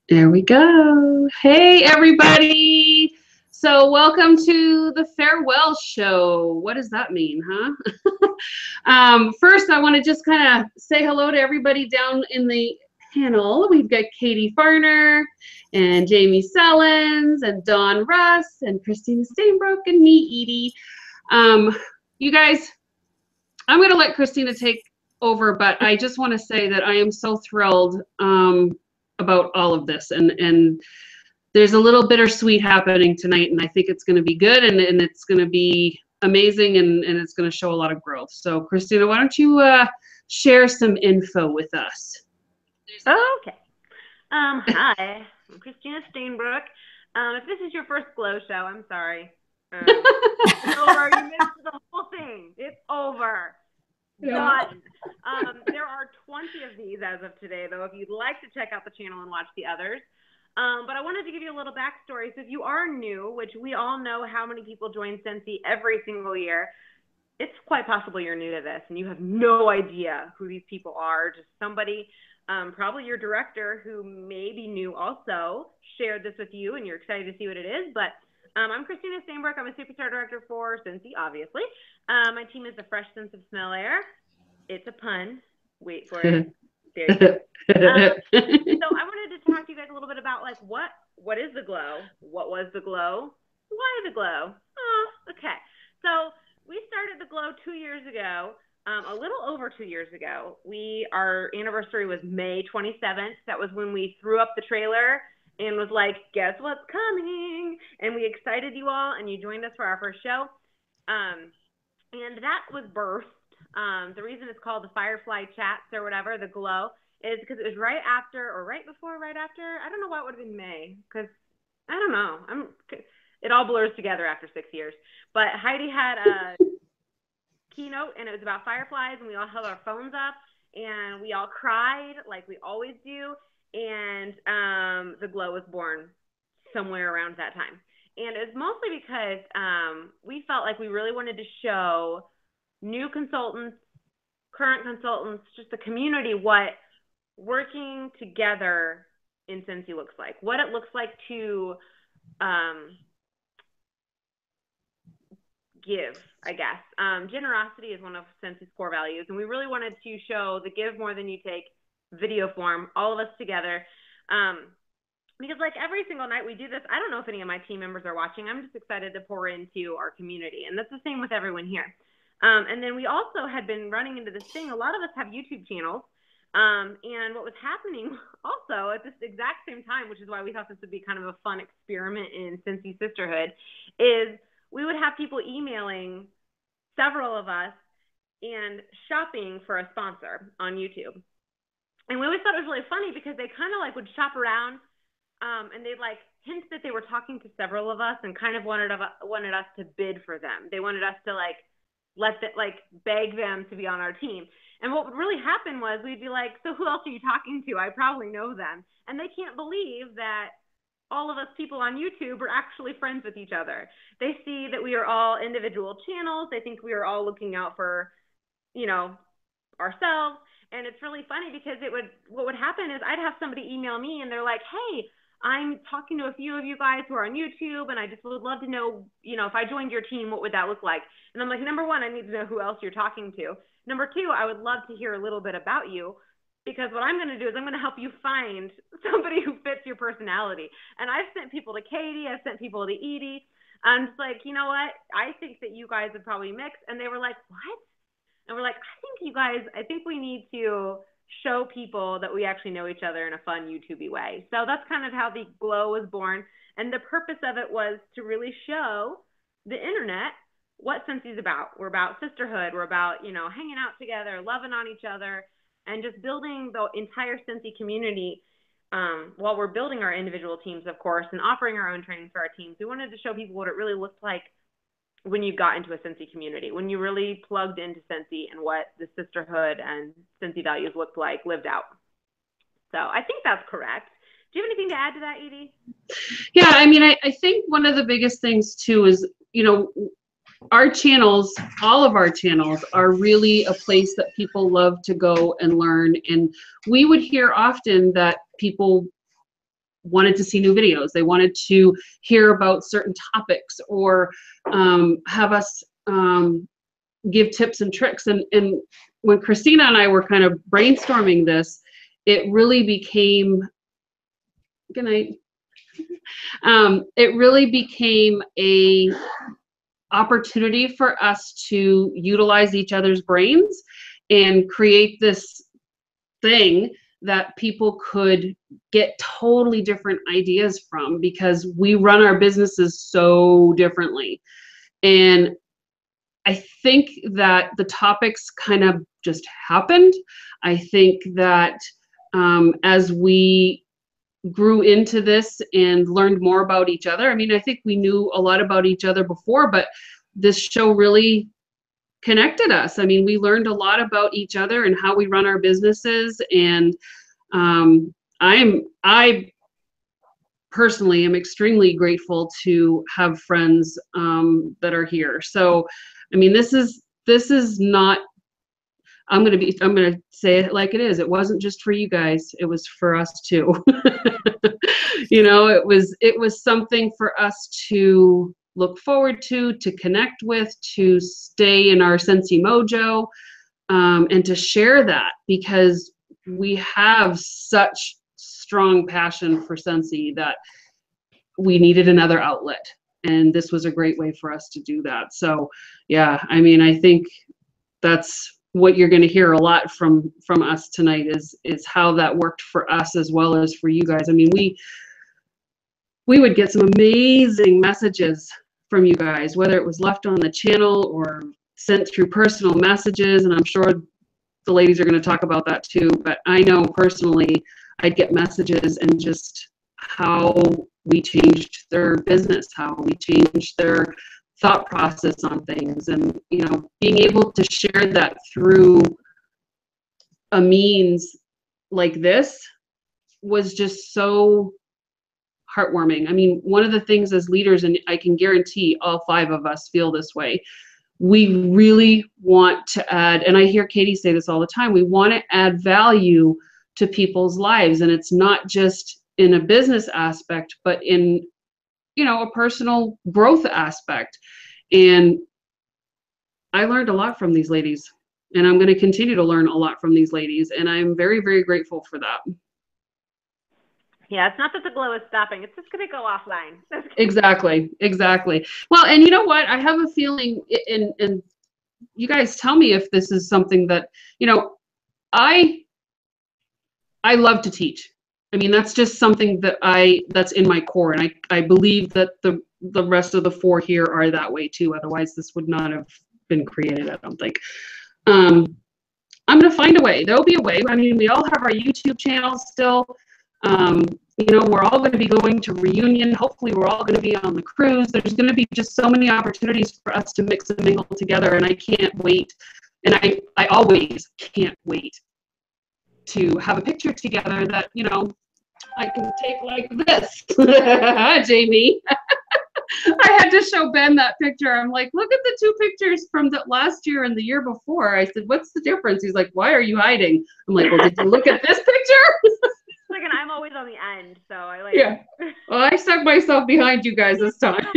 There we go. Hey, everybody. So welcome to the farewell show. What does that mean, huh? First, I want to just kind of say hello to everybody down in the panel. We've got Katie Farner and Jamie Sellens and Dawn Russ and Christina Stainbrook and me, Edie. You guys, I'm going to let Christina take over, but I just want to say that I am so thrilled about all of this, and there's a little bittersweet happening tonight, and I think it's going to be good, and it's going to be amazing, and it's going to show a lot of growth. So Christina, why don't you share some info with us? Okay. Hi, I'm Christina Stainbrook. If this is your first Glow show, I'm sorry. It's over. You missed the whole thing. It's over. Done. There are 20 of these as of today, though, if you'd like to check out the channel and watch the others. But I wanted to give you a little backstory. So if you are new, which we all know how many people join Scentsy every single year, it's quite possible you're new to this and you have no idea who these people are. Just somebody, probably your director, who may be new also, shared this with you and you're excited to see what it is. But I'm Christina Stainbrook. I'm a superstar director for Scentsy, obviously. My team is the Fresh Sense of Smell Air. It's a pun. Wait for it. There you go. So I wanted to talk to you guys a little bit about, like, what is the Glow? What was the Glow? Why the Glow? Oh, okay. So we started the Glow 2 years ago, a little over 2 years ago. Our anniversary was May 27th. That was when we threw up the trailer and was like, guess what's coming? And we excited you all, and you joined us for our first show. And that was birthed. The reason it's called the Firefly Chats or whatever, the Glow, is because it was right after or right before, right after. I don't know why it would have been May, because I don't know. It all blurs together after 6 years. But Heidi had a keynote, and it was about fireflies, and we all held our phones up, and we all cried like we always do. And the Glow was born somewhere around that time. And it was mostly because we felt like we really wanted to show new consultants, current consultants, just the community, what working together in Scentsy looks like, what it looks like to give, I guess. Generosity is one of Scentsy's core values, and we really wanted to show the give more than you take video form, all of us together. Because like every single night we do this, I don't know if any of my team members are watching. I'm just excited to pour into our community, and that's the same with everyone here. And then we also had been running into this thing. A lot of us have YouTube channels. And what was happening also at this exact same time, which is why we thought this would be kind of a fun experiment in Scentsy Sisterhood, is we would have people emailing several of us and shopping for a sponsor on YouTube. And we always thought it was really funny because they kind of like would shop around and they'd like hint that they were talking to several of us and kind of wanted us to bid for them. They wanted us to like beg them to be on our team. And what would really happen was we'd be like, so who else are you talking to? I probably know them. And they can't believe that all of us people on YouTube are actually friends with each other. They see that we are all individual channels. They think we are all looking out for, ourselves. And it's really funny because what would happen is I'd have somebody email me and they're like, hey, I'm talking to a few of you guys who are on YouTube, and I just would love to know, if I joined your team, what would that look like? And I'm like, number one, I need to know who else you're talking to. Number two, I would love to hear a little bit about you, because what I'm going to do is I'm going to help you find somebody who fits your personality. And I've sent people to Katie. I've sent people to Edie. I'm just like, you know what? I think that you guys would probably mix. And they were like, what? And we're like, I think we need to show people that we actually know each other in a fun YouTube-y way. So that's kind of how the Glow was born. And the purpose of it was to really show the internet what Scentsy's about. We're about sisterhood. We're about, hanging out together, loving on each other, and just building the entire Scentsy community while we're building our individual teams, of course, and offering our own training for our teams. We wanted to show people what it really looked like when you got into a Scentsy community, when you really plugged into Scentsy and what the sisterhood and Scentsy values looked like lived out. So I think that's correct. Do you have anything to add to that, Edie? Yeah, I mean, I think one of the biggest things too is, our channels, all of our channels are really a place that people love to go and learn. And we would hear often that people wanted to see new videos. They wanted to hear about certain topics, or have us give tips and tricks. And when Christina and I were kind of brainstorming this, it really became, good night. It really became a opportunity for us to utilize each other's brains and create this thing that people could get totally different ideas from, because we run our businesses so differently. And I think that the topics kind of just happened. I think that as we grew into this and learned more about each other, I mean, I think we knew a lot about each other before, but this show really connected us. I mean, we learned a lot about each other and how we run our businesses. And I personally am extremely grateful to have friends that are here. So, I mean, this is not, I'm going to say it like it is. It wasn't just for you guys. It was for us too. You know, it was something for us to look forward to connect with, to stay in our Scentsy mojo, and to share that, because we have such strong passion for Scentsy that we needed another outlet. And this was a great way for us to do that. So yeah, I mean, I think that's what you're going to hear a lot from us tonight is how that worked for us as well as for you guys. I mean, we would get some amazing messages from you guys, whether it was left on the channel or sent through personal messages. And I'm sure the ladies are going to talk about that too. But I know personally, I'd get messages and just how we changed their business, how we changed their thought process on things. And, you know, being able to share that through a means like this was just so heartwarming. I mean, one of the things as leaders, and I can guarantee all 5 of us feel this way, we really want to add, and I hear Katie say this all the time, we want to add value to people's lives. And it's not just in a business aspect, but in, you know, a personal growth aspect. And I learned a lot from these ladies, and I'm going to continue to learn a lot from these ladies. And I'm very, very grateful for that. Yeah, it's not that the glow is stopping. It's just going to go offline. Exactly. Well, and you know what? I have a feeling, and you guys tell me if this is something that, you know, I love to teach. I mean, that's just something that that's in my core. And I believe that the rest of the 4 here are that way too. Otherwise, this would not have been created, I don't think. I'm going to find a way. There'll be a way. I mean, we all have our YouTube channels still. You know, we're all going to be going to Reunion. Hopefully, we're all going to be on the cruise. There's going to be just so many opportunities for us to mix and mingle together. And I can't wait. And I always can't wait to have a picture together that, you know, I can take like this. Jamie. I had to show Ben that picture. I'm like, look at the 2 pictures from the last year and the year before. I said, what's the difference? He's like, why are you hiding? I'm like, well, did you look at this picture? Like, and I'm always on the end, so I like. Yeah. Well, I stuck myself behind you guys this time.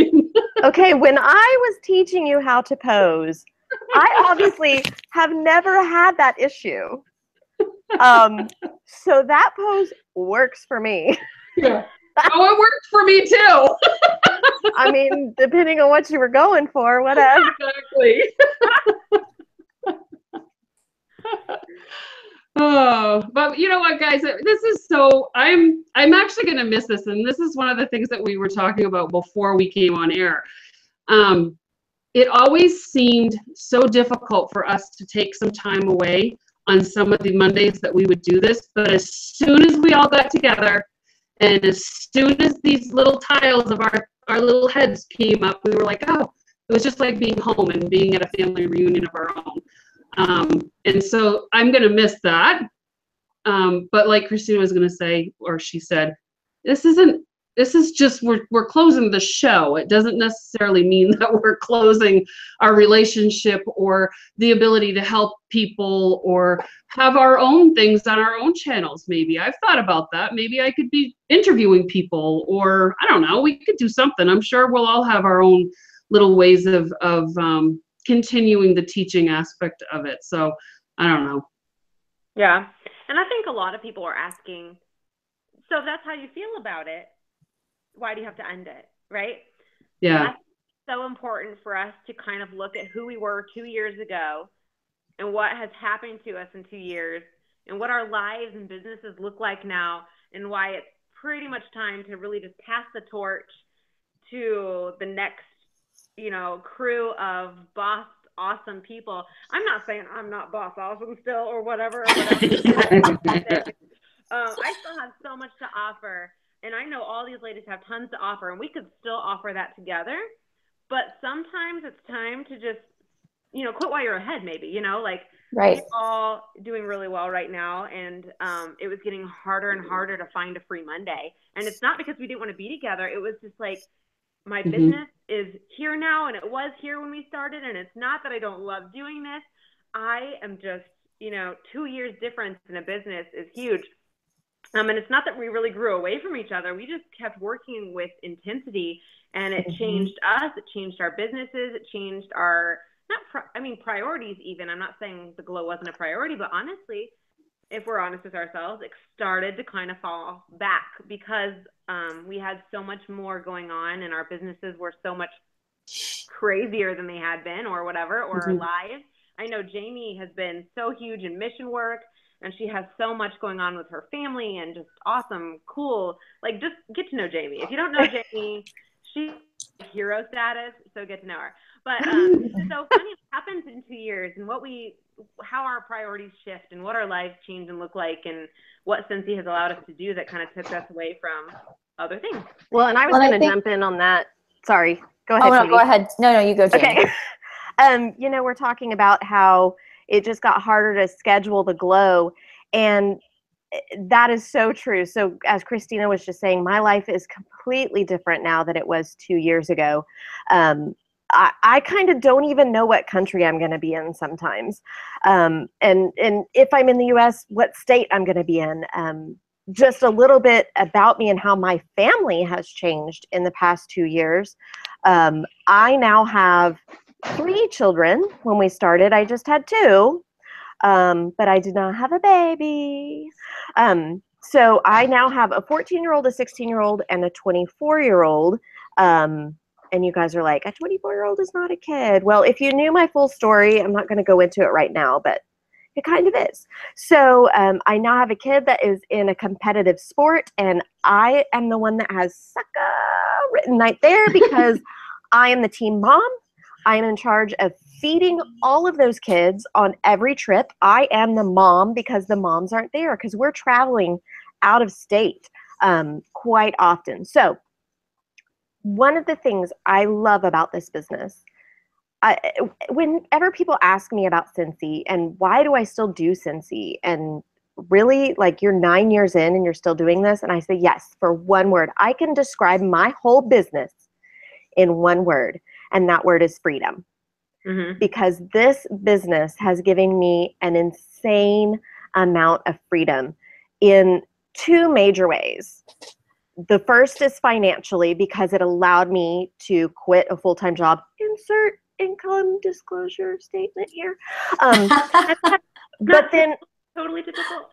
Okay, when I was teaching you how to pose, I obviously have never had that issue. So that pose works for me. Yeah. Oh, it worked for me too. I mean, depending on what you were going for, whatever. Exactly. Oh, but you know what, guys? This is so, I'm actually going to miss this. And this is one of the things that we were talking about before we came on air. It always seemed so difficult for us to take some time away on some of the Mondays that we would do this. But as soon as we all got together, and as soon as these little tiles of our little heads came up, we were like, oh, it was just like being home and being at a family reunion of our own. And so I'm going to miss that. But like Christina was going to say, or she said, this isn't This is just, we're closing the show. It doesn't necessarily mean that we're closing our relationship or the ability to help people or have our own things on our own channels. Maybe I've thought about that. Maybe I could be interviewing people, or I don't know, we could do something. I'm sure we'll all have our own little ways of continuing the teaching aspect of it. So I don't know. Yeah. And I think a lot of people are asking, so if that's how you feel about it, why do you have to end it, right? Yeah. That's so important for us to kind of look at who we were 2 years ago and what has happened to us in 2 years and what our lives and businesses look like now, and why it's pretty much time to really just pass the torch to the next, crew of boss awesome people. I'm not saying I'm not boss awesome still or whatever. I still have so much to offer. And I know all these ladies have tons to offer, and we could still offer that together. But sometimes it's time to just, quit while you're ahead, maybe, right. We're all doing really well right now. And it was getting harder and harder to find a free Monday. And it's not because we didn't want to be together. It was just like, my business is here now, and it was here when we started. And it's not that I don't love doing this. I am just, 2 years difference in a business is huge. And it's not that we really grew away from each other. We just kept working with intensity, and it changed us. It changed our businesses. It changed our, priorities even. I'm not saying the glow wasn't a priority, but honestly, if we're honest with ourselves, it started to kind of fall back because we had so much more going on, and our businesses were so much crazier than they had been or whatever, or our lives. I know Jamie has been so huge in mission work, and she has so much going on with her family and just awesome, cool. Like, just get to know Jamie. If you don't know Jamie, she's hero status, so get to know her. But it's so funny what happens in 2 years, and how our priorities shift and what our lives change and look like, and what Scentsy has allowed us to do that kind of took us away from other things. Well, and I was going to jump in on that. Sorry. Go ahead. Oh, no, go ahead. No, you go, Jamie. Okay. We're talking about how it just got harder to schedule the glow, and that is so true. So as Christina was just saying, my life is completely different now than it was 2 years ago. I kind of don't even know what country I'm going to be in sometimes. And if I'm in the US, what state I'm going to be in. Just a little bit about me and how my family has changed in the past 2 years. I now have 3 children. When we started, I just had 2. But I did not have a baby. So I now have a 14-year-old, a 16-year-old, and a 24-year-old. And you guys are like, a 24-year-old is not a kid. Well, if you knew my full story, I'm not going to go into it right now, but it kind of is. So I now have a kid that is in a competitive sport, and I am the one that has sucker written right there because I am the team mom. I am in charge of feeding all of those kids on every trip. I am the mom because the moms aren't there because we're traveling out of state quite often. So one of the things I love about this business, whenever people ask me about Scentsy and why do I still do Scentsy, and really, like, you're 9 years in and you're still doing this, and I say yes, for one word. I can describe my whole business in one word, and that word is freedom. Because this business has given me an insane amount of freedom in 2 major ways. The first is financially, because it allowed me to quit a full-time job. Insert income disclosure statement here. But then totally difficult.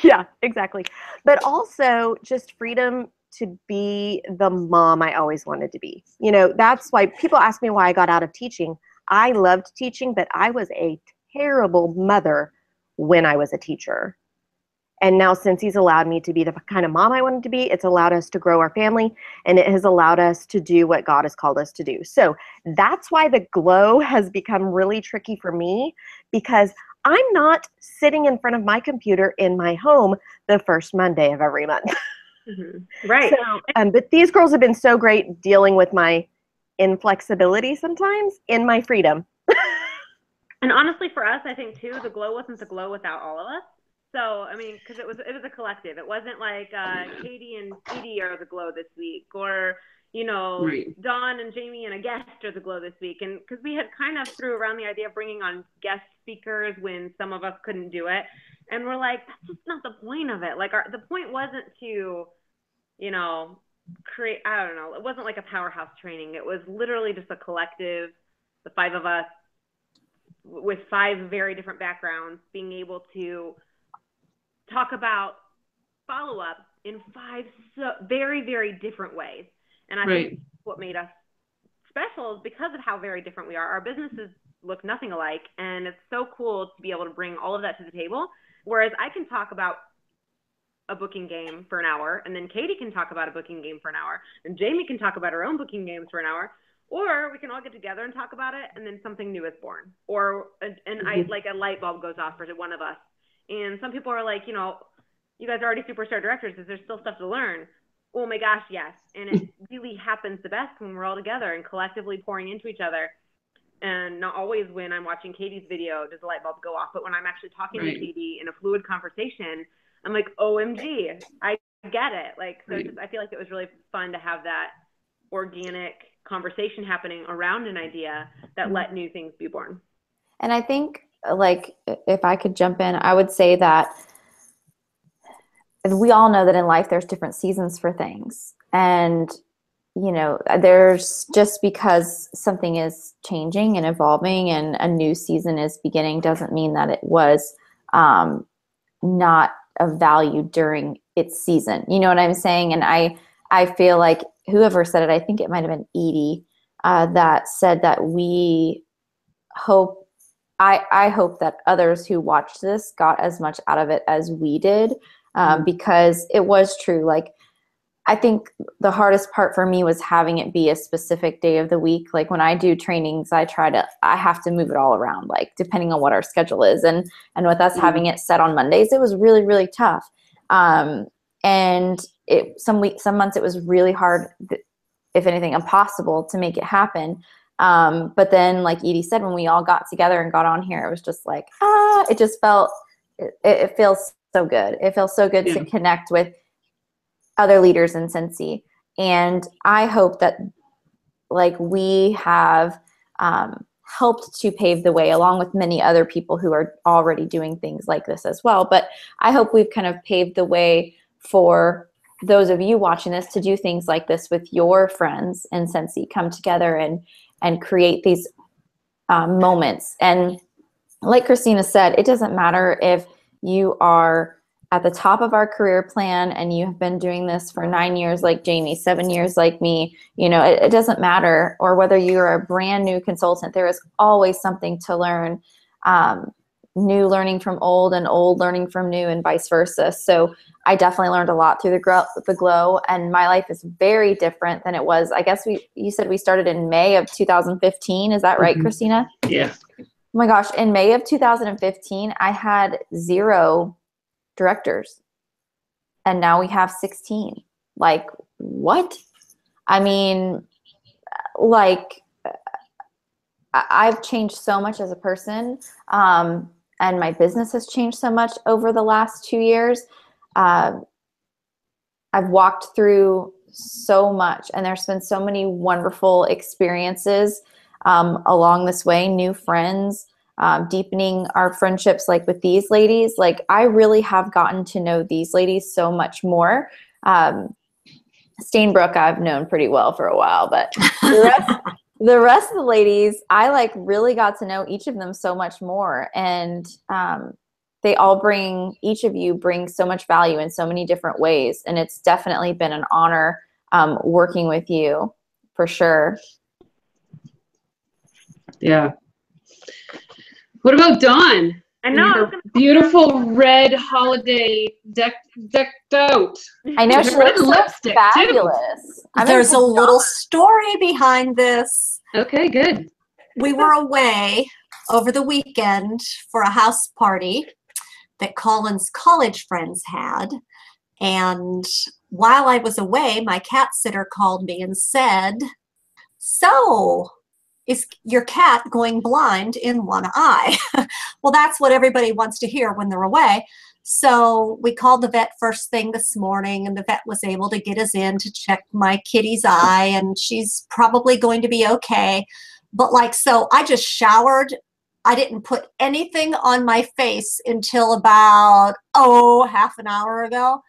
Yeah, exactly. But also just freedom to be the mom I always wanted to be. That's why people ask me why I got out of teaching. I loved teaching, but I was a terrible mother when I was a teacher. And now Scentsy's allowed me to be the kind of mom I wanted to be. It's allowed us to grow our family, and it has allowed us to do what God has called us to do. So that's why the glow has become really tricky for me, because I'm not sitting in front of my computer in my home the first Monday of every month. Right. So, but these girls have been so great dealing with my inflexibility sometimes in my freedom. And honestly, for us, I think too, the glow wasn't the glow without all of us. So, I mean, because it was a collective. It wasn't like Katie and Edie are the glow this week, or, you know, Right. Dawn and Jamie and a guest are the glow this week. And because we had kind of threw around the idea of bringing on guest speakers when some of us couldn't do it. And we're like, that's just not the point of it. Like, the point wasn't to, you know, create, I don't know, it wasn't like a powerhouse training. It was literally just a collective, the 5 of us with 5 very different backgrounds, being able to talk about follow-up in 5 very, very different ways. And I think what made us special is because of how very different we are. Our businesses look nothing alike, and it's so cool to be able to bring all of that to the table. Whereas I can talk about a booking game for an hour, and then Katie can talk about a booking game for an hour, and Jamie can talk about her own booking games for an hour, or we can all get together and talk about it, and then something new is born. Or like a light bulb goes off for one of us. And some people are like, you know, you guys are already superstar directors. Is there still stuff to learn? Oh my gosh, yes. And it really happens the best when we're all together and collectively pouring into each other. And not always when I'm watching Katie's video does the light bulb go off, but when I'm actually talking to Katie in a fluid conversation, I'm like, OMG, I get it. Like, so just, I feel like it was really fun to have that organic conversation happening around an idea that let new things be born. And I think, like, if I could jump in, I would say that we all know that in life there's different seasons for things. And, you know, there's just because something is changing and evolving and a new season is beginning doesn't mean that it was not of value during its season. You know what I'm saying? And I feel like whoever said it, I think it might have been Edie, that said that we hope, I hope that others who watched this got as much out of it as we did, because it was true. Like, I think the hardest part for me was having it be a specific day of the week. Like, when I do trainings, I have to move it all around, like, depending on what our schedule is. And with us having it set on Mondays, it was really, really tough. And some months it was really hard, if anything, impossible to make it happen. But then, like Edie said, when we all got together and got on here, it was just like, it just felt, it feels so good. It feels so good to connect with other leaders in Scentsy. And I hope that, like, we have helped to pave the way, along with many other people who are already doing things like this as well. But I hope we've kind of paved the way for those of you watching this to do things like this with your friends in Scentsy, come together and create these moments. And like Christina said, it doesn't matter if you are at the top of our career plan and you have been doing this for 9 years like Jamie, 7 years like me. You know, it doesn't matter. Or whether you're a brand new consultant, there is always something to learn. New learning from old and old learning from new, and vice versa. So I definitely learned a lot through the Glow, and my life is very different than it was. I guess you said we started in May of 2015. Is that right, Christina? Yeah. Oh my gosh. In May of 2015, I had 0 directors, and now we have 16. Like, what? I mean, like, I've changed so much as a person, and my business has changed so much over the last 2 years. I've walked through so much, and there's been so many wonderful experiences along this way, new friends, deepening our friendships, like with these ladies. Like, I really have gotten to know these ladies so much more. Stainbrook I've known pretty well for a while, but the rest of the ladies, I like really got to know each of them so much more. And they all each of you brings so much value in so many different ways. And it's definitely been an honor working with you, for sure. Yeah. What about Dawn? I know. Beautiful red holiday decked out. I know, she Red looks lipstick, fabulous. There's a little story behind this. Okay, good. We were away over the weekend for a house party that Colin's college friends had. And while I was away, my cat sitter called me and said, "So, is your cat going blind in one eye?" Well, that's what everybody wants to hear when they're away. So we called the vet first thing this morning, and the vet was able to get us in to check my kitty's eye, and she's probably going to be okay. But like, so I just showered. I didn't put anything on my face until about, half an hour ago.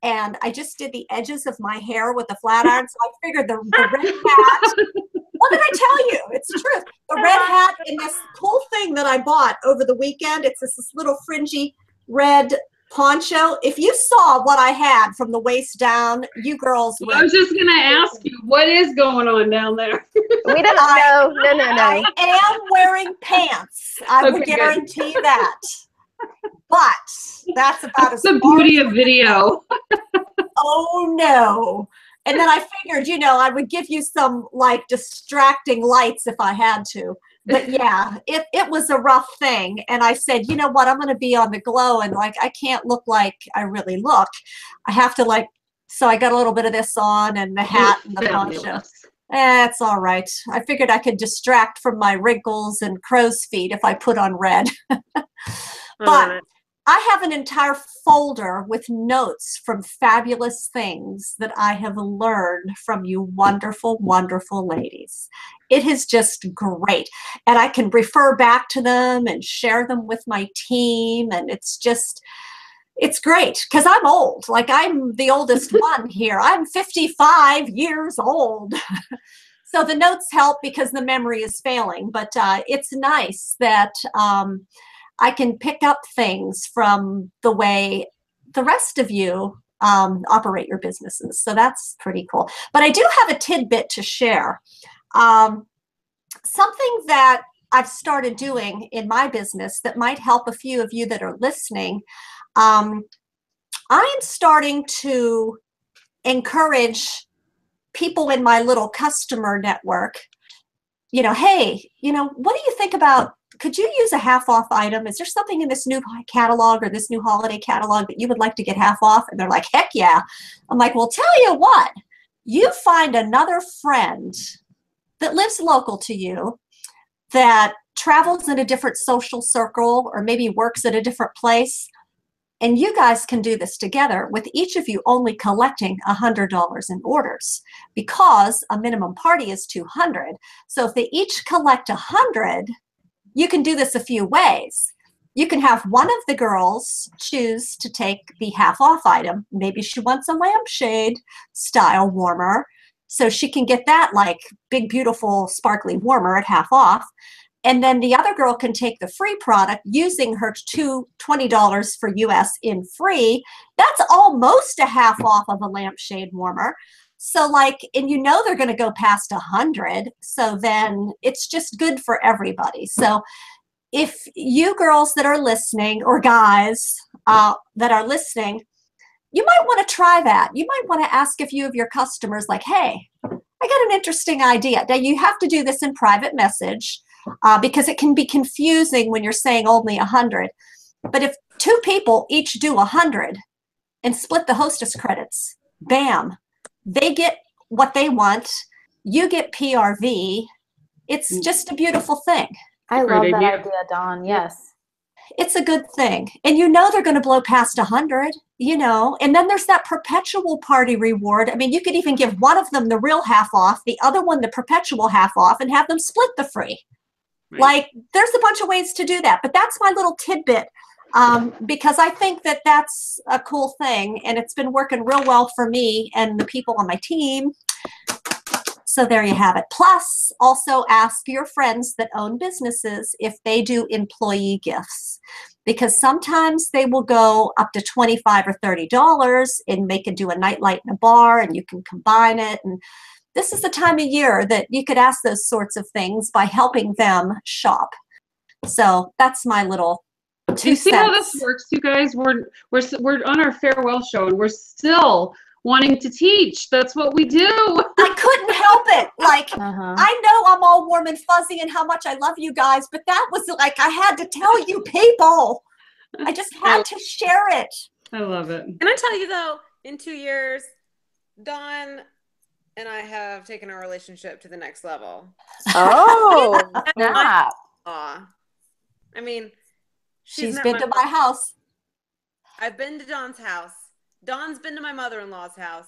And I just did the edges of my hair with a flat iron. So I figured the red hat, what did I tell you? It's the truth. The red hat and this cool thing that I bought over the weekend, it's this little fringy red poncho. If you saw what I had from the waist down, you girls would. I was just going to ask you, what is going on down there? We don't know. No. I am wearing pants. I will guarantee that. But that's about That's the beauty of video. Oh no. And then I figured, I would give you some like distracting lights if I had to. But yeah, it was a rough thing. And I said, you know what, I'm going to be on the glow, and like, I can't look like I really look. I have to so I got a little bit of this on and the hat and the poncho. It's all right. I figured I could distract from my wrinkles and crow's feet if I put on red. But I have an entire folder with notes from fabulous things that I have learned from you wonderful, wonderful ladies. It is just great. And I can refer back to them and share them with my team. And it's great because I'm old. Like, I'm the oldest one here. I'm 55 years old. So the notes help because the memory is failing. But it's nice that I can pick up things from the way the rest of you operate your businesses. So that's pretty cool. But I do have a tidbit to share. Something that I've started doing in my business that might help a few of you that are listening. I am starting to encourage people in my little customer network, hey, what do you think about, could you use a half off item? Is there something in this new catalog or this new holiday catalog that you would like to get half off? And they're like, heck yeah. I'm like, well, tell you what, you find another friend that lives local to you, that travels in a different social circle or maybe works at a different place. And you guys can do this together with each of you only collecting $100 in orders, because a minimum party is $200. So if they each collect $100, you can do this a few ways. You can have one of the girls choose to take the half off item. Maybe she wants a lampshade style warmer, so she can get that like big, beautiful, sparkly warmer at half off. And then the other girl can take the free product using her $20 for US in free. That's almost a half off of a lampshade warmer. So and they're going to go past 100. So then it's just good for everybody. So if you girls that are listening, or guys that are listening, you might want to try that. You might want to ask a few of your customers like, hey, I got an interesting idea. Now you have to do this in private message because it can be confusing when you're saying only 100. But if 2 people each do 100 and split the hostess credits, bam, they get what they want. You get PRV. It's just a beautiful thing. I love that idea, Dawn. Yes. It's a good thing. And they're going to blow past 100, and then there's that perpetual party reward. I mean, you could even give one of them the real half off, the other one the perpetual half off, and have them split the free. Right. There's a bunch of ways to do that. But that's my little tidbit. Because I think that that's a cool thing, and it's been working real well for me and the people on my team. So there you have it. Plus, also ask your friends that own businesses if they do employee gifts, because sometimes they will go up to $25 or $30, and they can do a nightlight in a bar, and you can combine it. And this is the time of year that you could ask those sorts of things by helping them shop. So that's my little Do you see how this works, you guys? We're on our farewell show, and we're still wanting to teach. That's what we do. I couldn't help it. I know I'm all warm and fuzzy and how much I love you guys, but that was I had to tell you people. I just had to share it. I love it. Can I tell you though, in 2 years, Dawn and I have taken our relationship to the next level. Oh, snap. I mean, she's been to my house. I've been to Dawn's house. Dawn's been to my mother-in-law's house.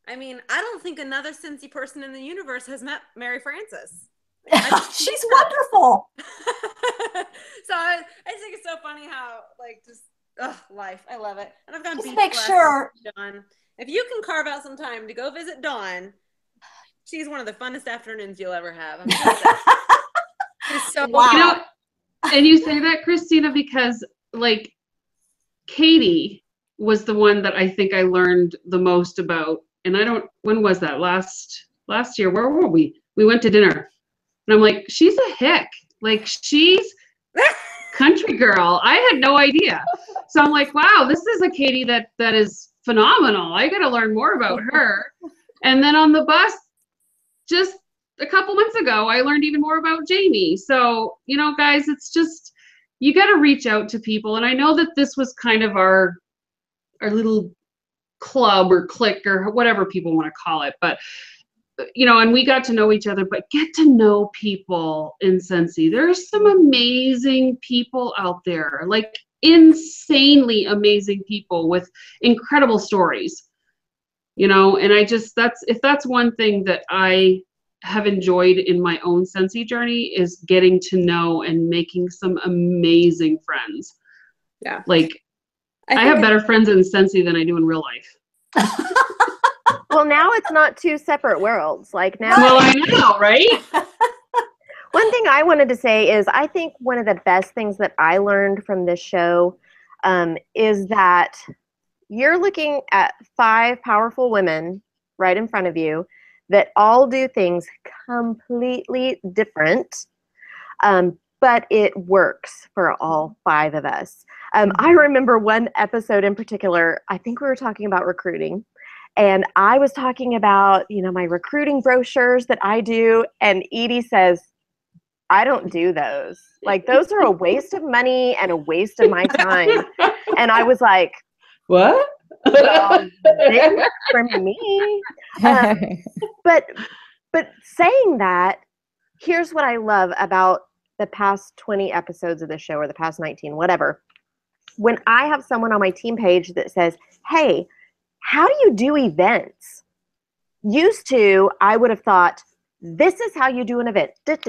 I mean, I don't think another Cincy person in the universe has met Mary Frances. She's wonderful. So I just think it's so funny how, like, just life. I love it. And I've gone Just beach make lessons sure. with Dawn. If you can carve out some time to go visit Dawn, she's one of the funnest afternoons you'll ever have. I'm just saying. It's so Wow. You know, and you say that, Christina, because like Katie was the one that I think I learned the most about. And when was that? Last year, where were we? We went to dinner. And I'm like, she's a hick. Like, she's country girl. I had no idea. So I'm like, wow, this is a Katie that is phenomenal. I got to learn more about her. And then on the bus, just a couple months ago, I learned even more about Jamie. So, you know, guys, it's just, you got to reach out to people. And I know that this was kind of our little club or clique or whatever people want to call it. But, you know, and we got to know each other, but get to know people in Scentsy. There's some amazing people out there, like insanely amazing people with incredible stories, you know, and if that's one thing that I have enjoyed in my own Scentsy journey is getting to know and making some amazing friends. Yeah. Like, I have better friends in Scentsy than I do in real life. Well, now it's not two separate worlds. Like now. Well, I know, right? One thing I wanted to say is I think one of the best things that I learned from this show is that you're looking at 5 powerful women right in front of you that all do things completely different, but it works for all 5 of us. I remember one episode in particular, I think we were talking about recruiting. And I was talking about, you know, my recruiting brochures that I do. And Edie says, I don't do those. Like, those are a waste of money and a waste of my time. And I was like, what? Well, they work for me. But saying that, here's what I love about the past 20 episodes of the show, or the past 19, whatever. When I have someone on my team page that says, hey, how do you do events? Used to, I would have thought, this is how you do an event. But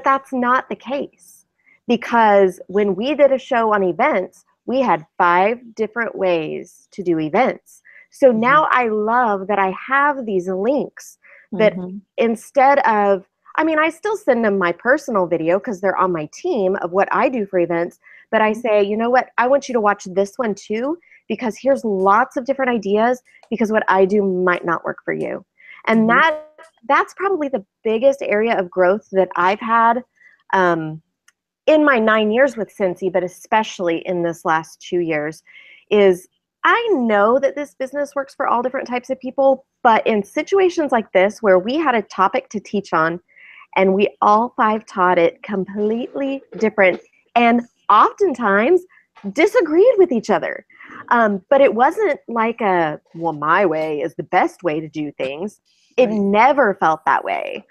that's not the case. Because when we did a show on events, we had 5 different ways to do events. So now I love that I have these links that instead of, I mean, I still send them my personal video because they're on my team of what I do for events. But I say, you know what? I want you to watch this one too, because here's lots of different ideas, because what I do might not work for you. And that's probably the biggest area of growth that I've had in my 9 years with Scentsy, but especially in this last 2 years, is I know that this business works for all different types of people, but in situations like this where we had a topic to teach on and we all 5 taught it completely different and oftentimes disagreed with each other. But it wasn't like well, my way is the best way to do things. It never felt that way.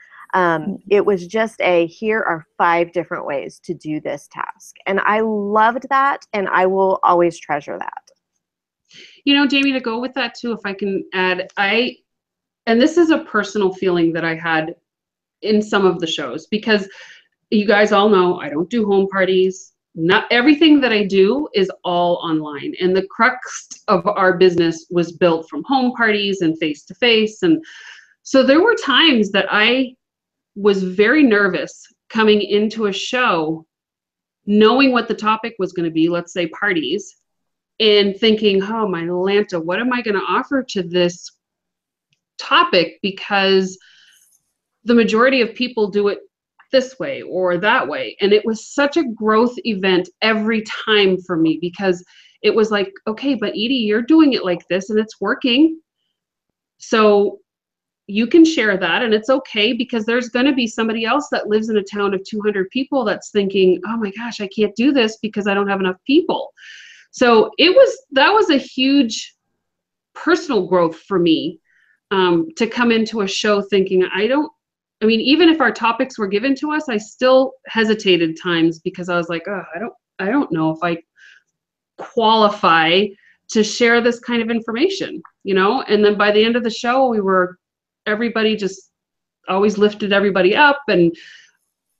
It was just here are 5 different ways to do this task. And I loved that, and I will always treasure that. You know, Jamie, to go with that too, if I can add, and this is a personal feeling that I had in some of the shows, because you guys all know I don't do home parties. Not everything that I do is all online. And the crux of our business was built from home parties and face-to-face. And so there were times that I was very nervous coming into a show, knowing what the topic was going to be, let's say parties, and thinking, oh, my Lanta, what am I going to offer to this topic? Because the majority of people do it this way or that way. And it was such a growth event every time for me, because it was like, okay, but Edie, you're doing it like this and it's working. So you can share that, and it's okay, because there's going to be somebody else that lives in a town of 200 people that's thinking, oh my gosh, I can't do this because I don't have enough people. So that was a huge personal growth for me, to come into a show thinking, even if our topics were given to us, I still hesitated times because I was like, oh, I don't know if qualify to share this kind of information, you know? And then by the end of the show, everybody just always lifted everybody up, and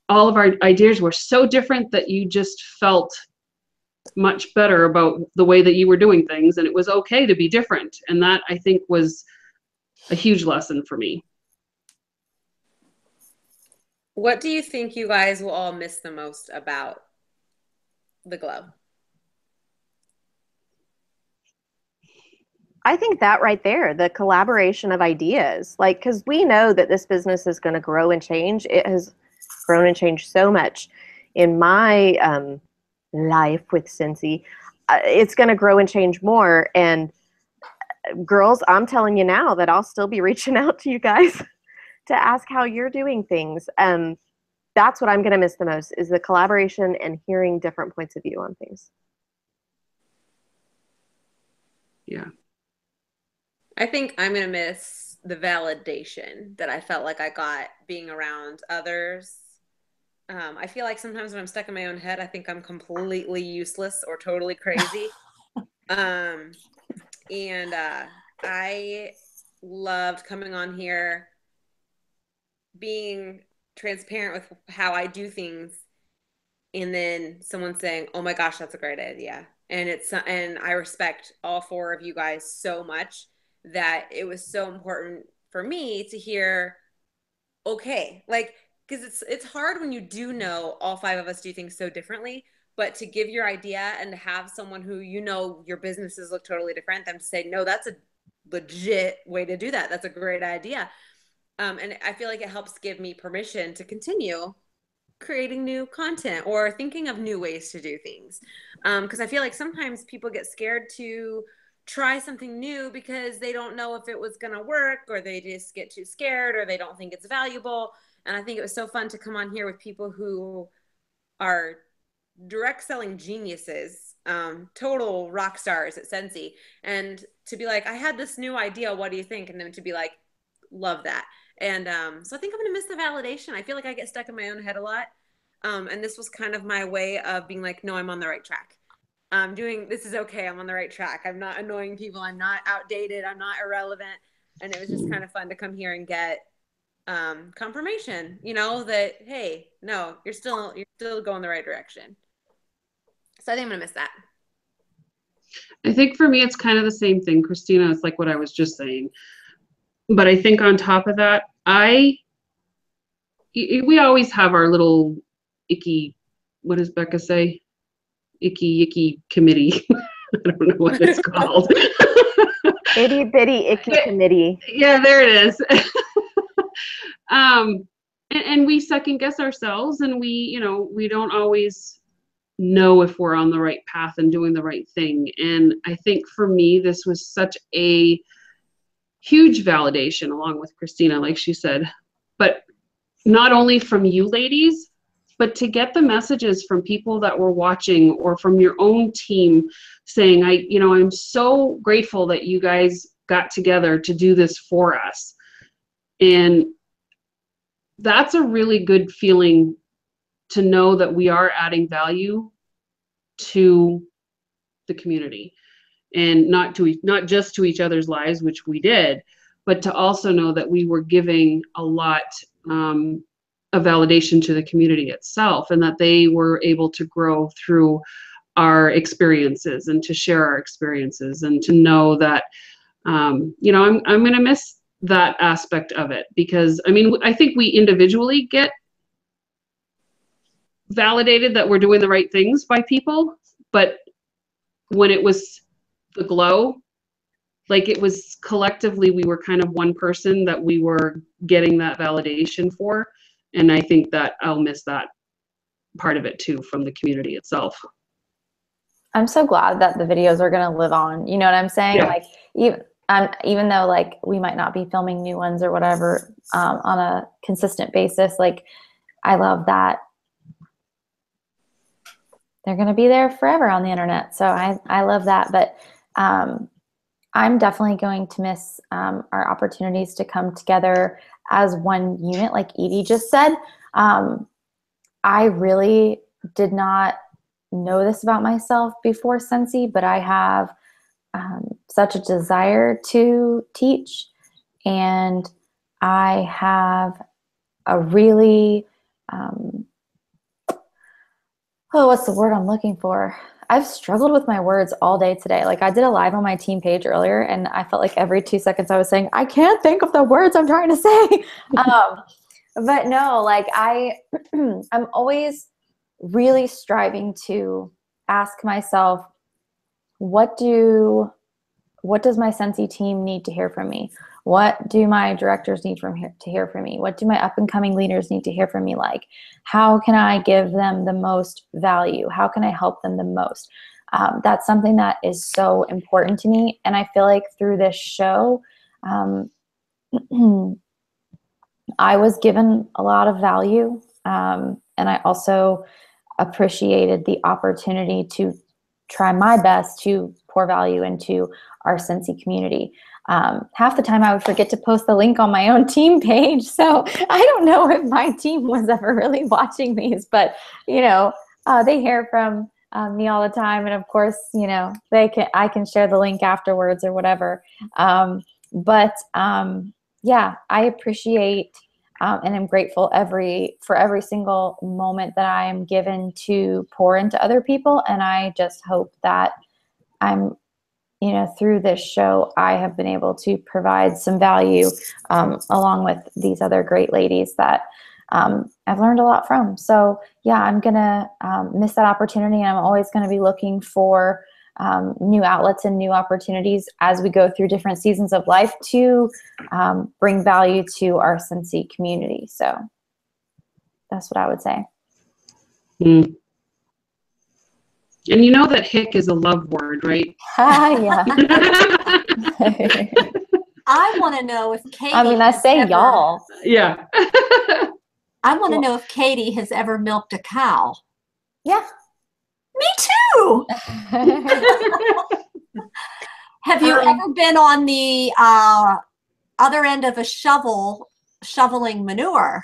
all of our ideas were so different that you just felt much better about the way that you were doing things, and it was okay to be different. And that, I think, was a huge lesson for me. What do you think you guys will all miss the most about the Glow? I think that right there, the collaboration of ideas, like, because we know that this business is going to grow and change. It has grown and changed so much in my life with Scentsy. It's going to grow and change more. And girls, I'm telling you now that I'll still be reaching out to you guys to ask how you're doing things. That's what I'm going to miss the most, is the collaboration and hearing different points of view on things. Yeah. I think I'm going to miss the validation that I felt like I got being around others. I feel like sometimes when I'm stuck in my own head, I think I'm completely useless or totally crazy. I loved coming on here, being transparent with how I do things, and then someone saying, "Oh my gosh, that's a great idea." And I respect all four of you guys so much that it was so important for me to hear, okay, like, because it's hard when you do know all five of us do things so differently, but to give your idea and to have someone who, you know, your businesses look totally different, them to say, no, that's a legit way to do that. That's a great idea. And I feel like it helps give me permission to continue creating new content or thinking of new ways to do things. Because I feel like sometimes people get scared to try something new because they don't know if it was going to work, or they just get too scared, or they don't think it's valuable. And I think it was so fun to come on here with people who are direct selling geniuses, total rock stars at Scentsy, and to be like, I had this new idea, what do you think? And then to be like, love that. And so I think I'm going to miss the validation. I feel like I get stuck in my own head a lot. And this was kind of my way of being like, no, I'm on the right track. This is okay. I'm on the right track. I'm not annoying people. I'm not outdated. I'm not irrelevant. And it was just kind of fun to come here and get confirmation, you know, that, hey, no, you're still going the right direction. So I think I'm going to miss that. I think for me, it's kind of the same thing, Christina. It's like what I was just saying. But I think on top of that, we always have our little icky, what does Becca say? Icky committee. I don't know what it's called. Itty bitty icky committee. Yeah, there it is. And we second guess ourselves, and we don't always know if we're on the right path and doing the right thing. And I think for me, this was such a huge validation, along with Christina, like she said, but not only from you ladies, but to get the messages from people that were watching or from your own team saying, I'm so grateful that you guys got together to do this for us. And that's a really good feeling, to know that we are adding value to the community, and not just to each other's lives, which we did, but to also know that we were giving a lot of validation to the community itself, and that they were able to grow through our experiences and to share our experiences, and to know that, I'm going to miss that aspect of it, because I think we individually get validated that we're doing the right things by people, but when it was the Glow, like, it was collectively, we were kind of one person that we were getting that validation for. And I think that I'll miss that part of it too, from the community itself. I'm so glad that the videos are going to live on. You know what I'm saying? Yeah. Like, even though, like, we might not be filming new ones or whatever on a consistent basis, like, I love that they're going to be there forever on the internet. So I love that. But I'm definitely going to miss our opportunities to come together as one unit, like Edie just said. I really did not know this about myself before Scentsy, but I have such a desire to teach, and I have a really what's the word I'm looking for? I've struggled with my words all day today. Like, I did a live on my team page earlier, and I felt like every 2 seconds I was saying, I can't think of the words I'm trying to say. But no, like I'm always really striving to ask myself, what does my Scentsy team need to hear from me? What do my directors need to hear from me? What do my up and coming leaders need to hear from me? Like, how can I give them the most value? How can I help them the most? That's something that is so important to me. And I feel like through this show, I was given a lot of value. And I also appreciated the opportunity to try my best to pour value into our Scentsy community. Half the time I would forget to post the link on my own team page. So I don't know if my team was ever really watching these, but they hear from me all the time. And of course, I can share the link afterwards or whatever. Yeah, I appreciate and I'm grateful for every single moment that I am given to pour into other people. And I just hope that I'm, through this show, I have been able to provide some value along with these other great ladies that I've learned a lot from. So yeah, I'm going to miss that opportunity. And I'm always going to be looking for new outlets and new opportunities as we go through different seasons of life to bring value to our Scentsy community. So that's what I would say. Mm. And you know that hick is a love word, right? Yeah. I want to know if Katie. I say y'all. Yeah. I want to know if Katie has ever milked a cow. Yeah. Me too. Have you ever been on the other end of a shoveling manure?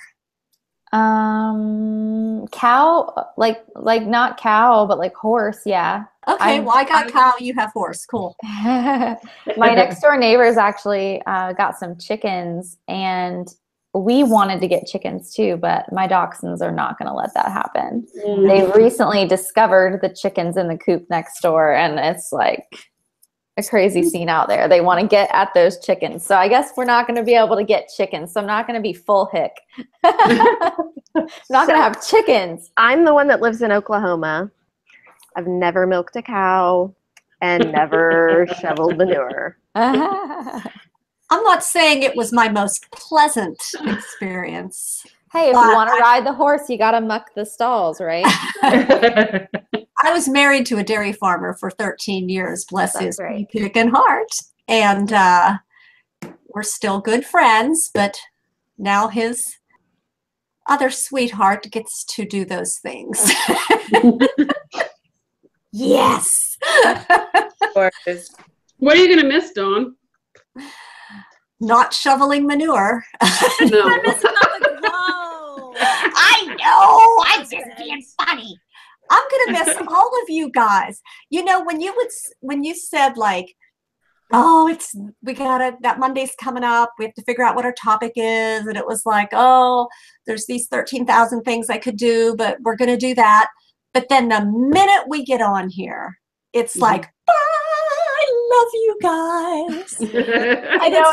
Cow, like not cow, but like horse. Yeah. Okay. Well, I got cow. You have horse. Cool. My next door neighbors actually got some chickens, and we wanted to get chickens too, but my dachshunds are not going to let that happen. Mm. They've recently discovered the chickens in the coop next door, and it's like a crazy scene out there. They want to get at those chickens. So I guess we're not going to be able to get chickens. So I'm not going to be full hick. Not going to have chickens. I'm the one that lives in Oklahoma. I've never milked a cow and never shoveled manure. I'm not saying it was my most pleasant experience. Hey, if you want to ride the horse, you got to muck the stalls, right? I was married to a dairy farmer for 13 years, bless his great. picking heart. And we're still good friends, but now his other sweetheart gets to do those things. Yes. What are you going to miss, Dawn? Not shoveling manure. No. I'm missing out the glow. I know. I'm just being funny. I'm gonna miss all of you guys. When you said like, oh, that Monday's coming up. We have to figure out what our topic is, and it was like, oh, there's these 13,000 things I could do, but we're gonna do that. But then the minute we get on here, it's like, I love you guys. I know.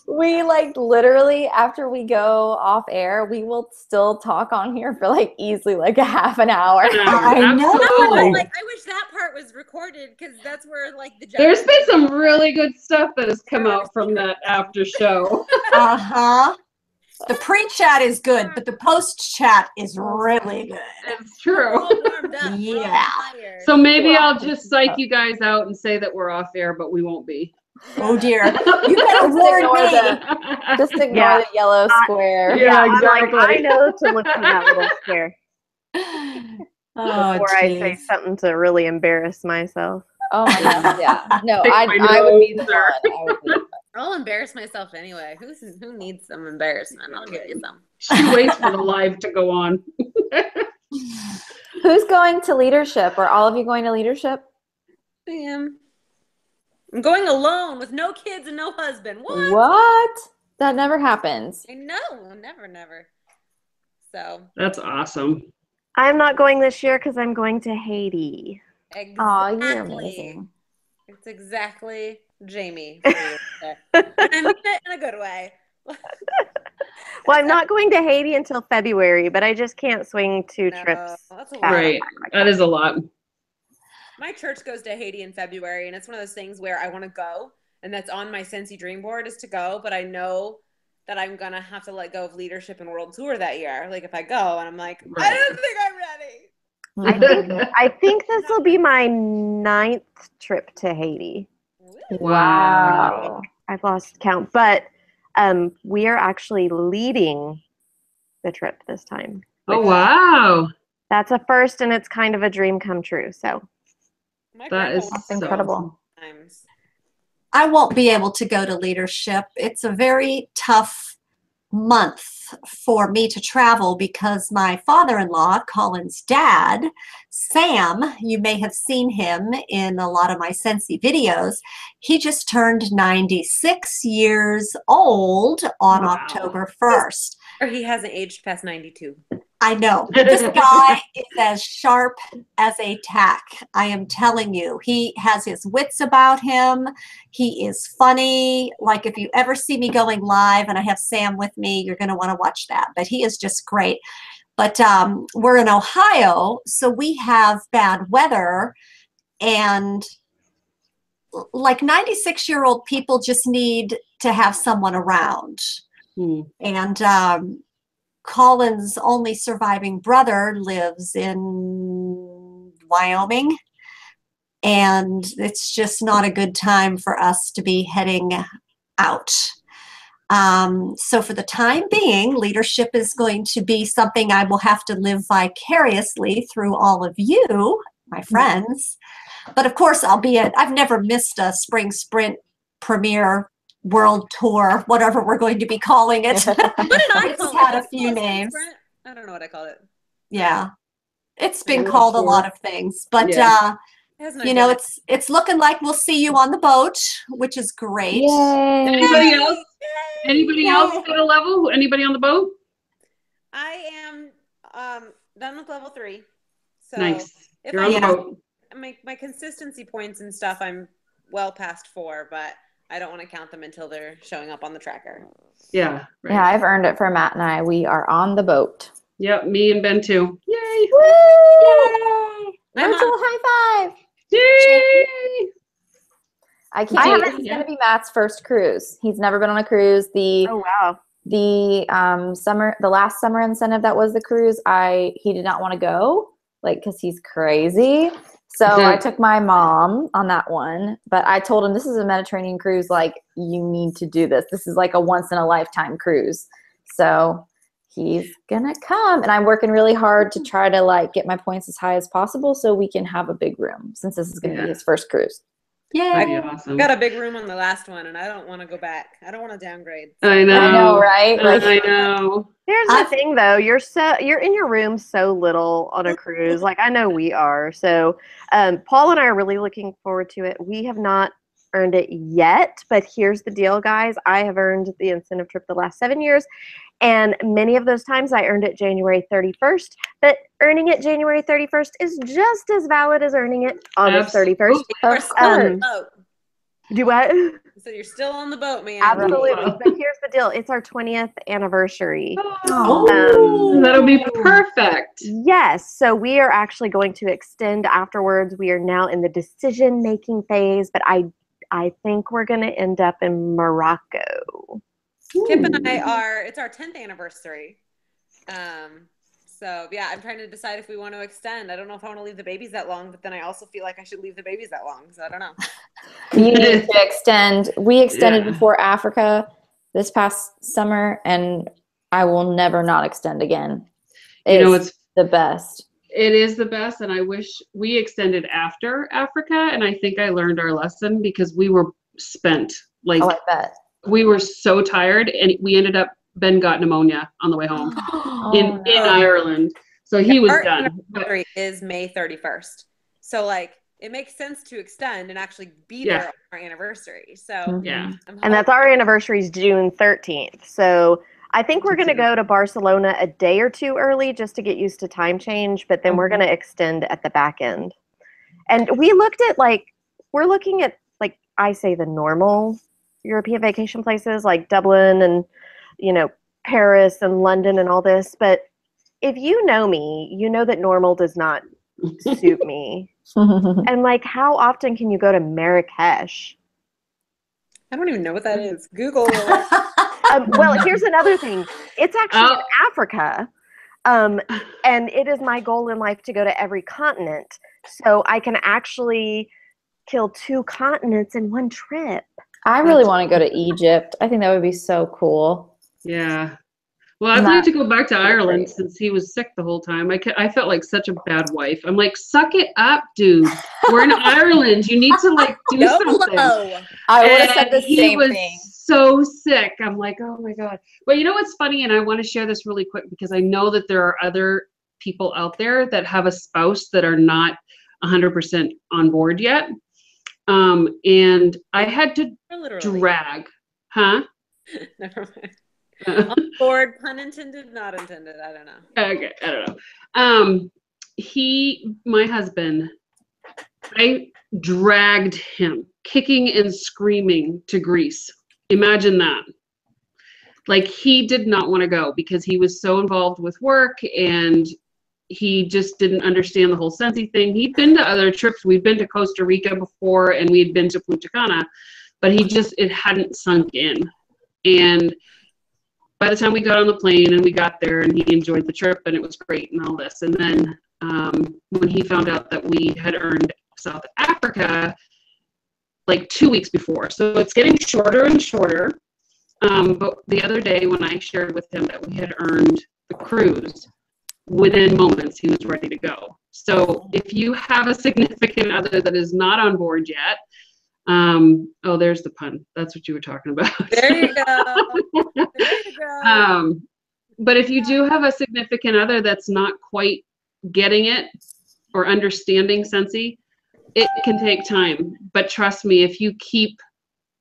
We like literally after we go off air, we will still talk on here for like easily like a half an hour. I know. Like, I wish that part was recorded because that's where like the There's been some really good stuff that has come out from that after show. The pre-chat is good, but the post-chat is really good. It's true. Yeah. So maybe I'll just psych you guys out and say that we're off air, but we won't be. Oh dear. You better warn me. Just ignore the yellow square. Yeah, I'm exactly. like, I know to look for that little square Oh, before I say something to really embarrass myself. Oh my God. Yeah. No, Take I my would be the nose, one. I'll embarrass myself anyway. Who needs some embarrassment? I'll give you some. She waits for the live to go on. Who's going to leadership? Are all of you going to leadership? I am. I'm going alone with no kids and no husband. What? What? That never happens. I know. Never. So. That's awesome. I'm not going this year because I'm going to Haiti. Exactly. Oh, you're amazing. It's exactly Jamie. For you. And I mean it in a good way. Well, I'm not going to Haiti until February, but I just can't swing 2 No, trips. that's a lot. back. Right. That is a lot. My church goes to Haiti in February, and it's one of those things where I want to go, and that's on my Scentsy dream board is to go, but I know that I'm going to have to let go of leadership and world tour that year. Like, if I go, and I'm like, I Right. don't think I'm ready. I think this will be my 9th trip to Haiti. Wow. I've lost count, but we are actually leading the trip this time. Oh, wow. That's a first, and it's kind of a dream come true. So My That grandpa is went That's so incredible. awesome. times. I won't be able to go to leadership. It's a very tough month for me to travel because my father-in-law, Colin's dad, Sam, you may have seen him in a lot of my Scentsy videos. He just turned 96 years old on Wow. October 1st. Or he hasn't aged past 92. I know. This guy is as sharp as a tack. I am telling you. He has his wits about him. He is funny. Like, if you ever see me going live and I have Sam with me, you're going to want to watch that. But he is just great. But we're in Ohio, so we have bad weather. And like 96-year-old people just need to have someone around. Hmm. And Colin's only surviving brother lives in Wyoming, and it's just not a good time for us to be heading out. So for the time being, leadership is going to be something I will have to live vicariously through all of you, my friends. But of course, I've never missed a spring sprint premiere world tour, whatever we're going to be calling it. What did I It's call had it? a few names. I don't know what I called it. Yeah. It's been World called a tour. lot of things, but Yeah. It has no you know, idea. it's looking like we'll see you on the boat, which is great. Yay. Anybody else? Yay! Anybody Yay. else at a level? Anybody on the boat? I am done with level 3. So Nice. if You're on the Yeah. boat. my consistency points and stuff, I'm well past 4, but I don't want to count them until they're showing up on the tracker. Yeah. Right. Yeah, I've earned it for Matt and I. We are on the boat. Yep. Me and Ben too. Yay. Woo! I'm Virtual on- high five. Yay. I can't I wait. haven't- It's going to be Matt's first cruise. He's never been on a cruise. oh wow. The last summer incentive that was the cruise, he did not want to go, like, because he's crazy. So I took my mom on that one, but I told him, this is a Mediterranean cruise, like, you need to do this. This is like a once in a lifetime cruise. So he's gonna come, and I'm working really hard to try to like get my points as high as possible so we can have a big room, since this is gonna be his first cruise. That'd Yay. be awesome. got a big room on the last one, and I don't want to go back. I don't want to downgrade. I know. I know, right? Like, I know. Here's the thing though, you're in your room so little on a cruise. Like, I know we are. So Paul and I are really looking forward to it. We have not earned it yet, but here's the deal, guys. I have earned the incentive trip the last 7 years, and many of those times I earned it January 31st, but earning it January 31st is just as valid as earning it August 31st. You're still on the Um, boat. Do what? So you're still on the boat, man. Absolutely. Wow. But here's the deal. It's our 20th anniversary. Oh, that'll be perfect. Yes. So we are actually going to extend afterwards. We are now in the decision-making phase, but I think we're going to end up in Morocco. Kip and I it's our 10th anniversary. So yeah, I'm trying to decide if we want to extend. I don't know if I want to leave the babies that long, but then I also feel like I should leave the babies that long. So I don't know. you need to extend. We extended Yeah. before Africa this past summer, and I will never not extend again. You know, it's the best. It is the best, and I wish we extended after Africa, and I think I learned our lesson because we were spent. Like, Oh, I bet. we were so tired, and we ended up, Ben got pneumonia on the way home in no. Ireland. So he was Our done. But, anniversary is May 31st. So like it makes sense to extend and actually be Yeah. there on our anniversary. So Mhm. yeah. And that's our anniversary is June 13th. So I think we're going to go to Barcelona a day or two early just to get used to time change, but then we're going to extend at the back end. And we looked at we're looking at I say the normal European vacation places like Dublin and, Paris and London and all this. But if you know me, you know that normal does not suit me. And how often can you go to Marrakesh? I don't even know what that is. Google. Well, here's another thing. It's actually in Africa. And it is my goal in life to go to every continent. So I can actually kill 2 continents in one trip. I really want to go to Egypt. I think that would be so cool. Yeah. Well, I'd like to go back to Ireland since he was sick the whole time. I felt like such a bad wife. I'm like, suck it up, dude. We're in Ireland. You need to do something. I would have said the same thing. He was so sick. I'm like, oh my God. But you know what's funny? And I want to share this really quick because I know that there are other people out there that have a spouse that are not 100% on board yet. And I had to drag, huh? Never mind. On board, pun intended, not intended. I don't know. Okay, I don't know. My husband, I dragged him kicking and screaming to Greece. Imagine that. He did not want to go because he was so involved with work and he just didn't understand the whole Sensi thing. He'd been to other trips. We'd been to Costa Rica before and we had been to Punta Cana, but it hadn't sunk in. And by the time we got on the plane and we got there and he enjoyed the trip and it was great and all this. And then when he found out that we had earned South Africa 2 weeks before. So it's getting shorter and shorter. But the other day when I shared with him that we had earned the cruise, within moments he was ready to go. So if you have a significant other that is not on board yet, there's the pun. That's what you were talking about. There you go. There you go. But if you do have a significant other that's not quite getting it or understanding Sensi, it can take time. But trust me, if you keep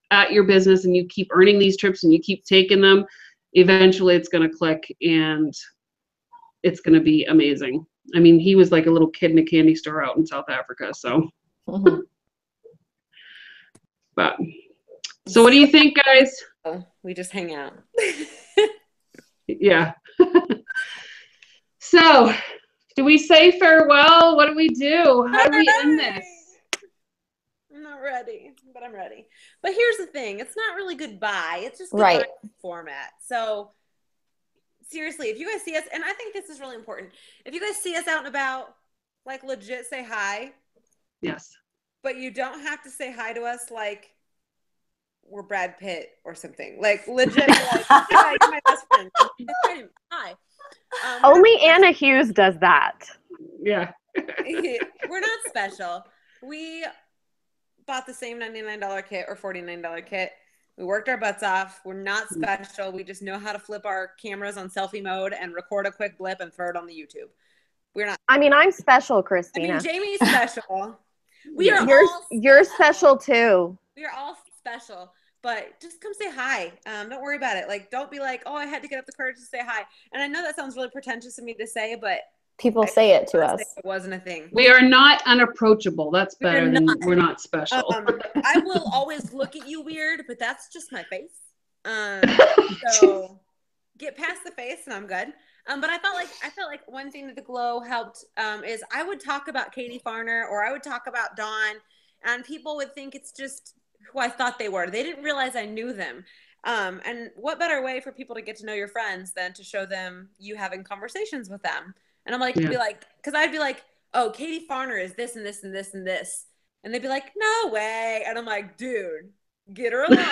at your business and you keep earning these trips and you keep taking them, eventually it's going to click and it's going to be amazing. I mean, he was like a little kid in a candy store out in South Africa. So, but so what do you think, guys? We just hang out. Yeah. So, do we say farewell? What do we do? How do we end this? I'm not ready, but I'm ready. But here's the thing. It's not really goodbye. It's just Right. goodbye format. So seriously, if you guys see us, and I think this is really important, if you guys see us out and about, legit say hi. Yes. But you don't have to say hi to us like we're Brad Pitt or something. Legit, hi, you're my best friend. Hi. Only Anna Hughes does that. Yeah. We're not special. We bought the same $99 kit or $49 kit. We worked our butts off. We're not special. We just know how to flip our cameras on selfie mode and record a quick blip and throw it on the YouTube. We're not. I mean, I'm special, Christina. Jamie's special. You're special too. We are all special. But just come say hi. Don't worry about it. Don't be like, oh, I had to get up the courage to say hi. And I know that sounds really pretentious of me to say, but people say it to us. It wasn't a thing. We are not unapproachable. That's better than we're not special. I will always look at you weird, but that's just my face. So get past the face and I'm good. But I felt like one thing that the Glow helped is I would talk about Katie Farner or I would talk about Dawn, and people would think it's just who I thought they were. They didn't realize I knew them. And what better way for people to get to know your friends than to show them you having conversations with them? And I'm like, because I'd be like, oh, Katie Farner is this and this and this and this. And they'd be like, no way. And I'm like, dude, get her alone.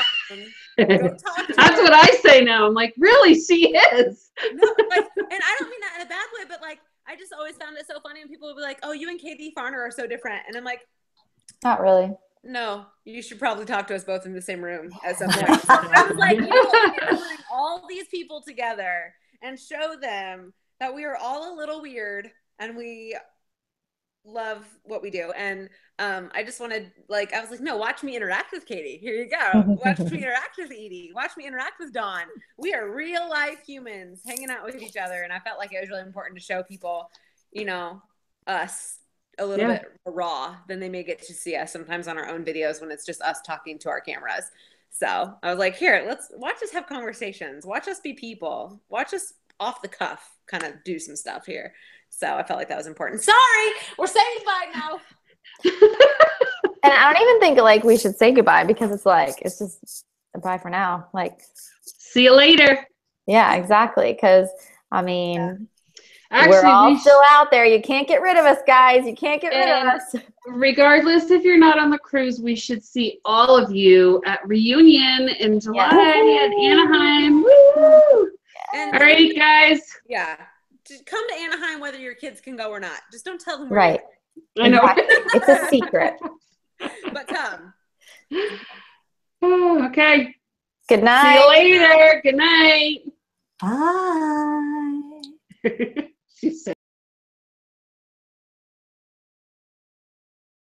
Go talk to That's her. what I say now. I'm like, really? She is. No, and I don't mean that in a bad way, but I just always found it so funny when people would be like, oh, you and Katie Farner are so different. And I'm like, not really. No, you should probably talk to us both in the same room at some point. So I was like, you know, bring all these people together and show them that we are all a little weird and we love what we do. And I just wanted, like, I was like, no, watch me interact with Katie. Here you go. Watch me interact with Edie. Watch me interact with Dawn. We are real life humans hanging out with each other. And I felt like it was really important to show people, you know, us a little bit raw than they may get to see us sometimes on our own videos when it's just us talking to our cameras. So I was like, here, let's watch us have conversations. Watch us be people. Watch us off the cuff kind of do some stuff here. So I felt like that was important. Sorry, we're saying goodbye now. And I don't even think like we should say goodbye because it's like, it's just bye for now. Like, See you later. yeah, exactly. Because I mean, Actually, we're all still out there. You can't get rid of us, guys. You can't get rid of us. Regardless if you're not on the cruise, we should see all of you at Reunion in July at Anaheim. Woo! And All right, guys. yeah, just come to Anaheim whether your kids can go or not. Just don't tell them where Right. I know. Exactly. It's a secret. but come. Oh, okay. Good See night. you later. Good night. Bye. She said.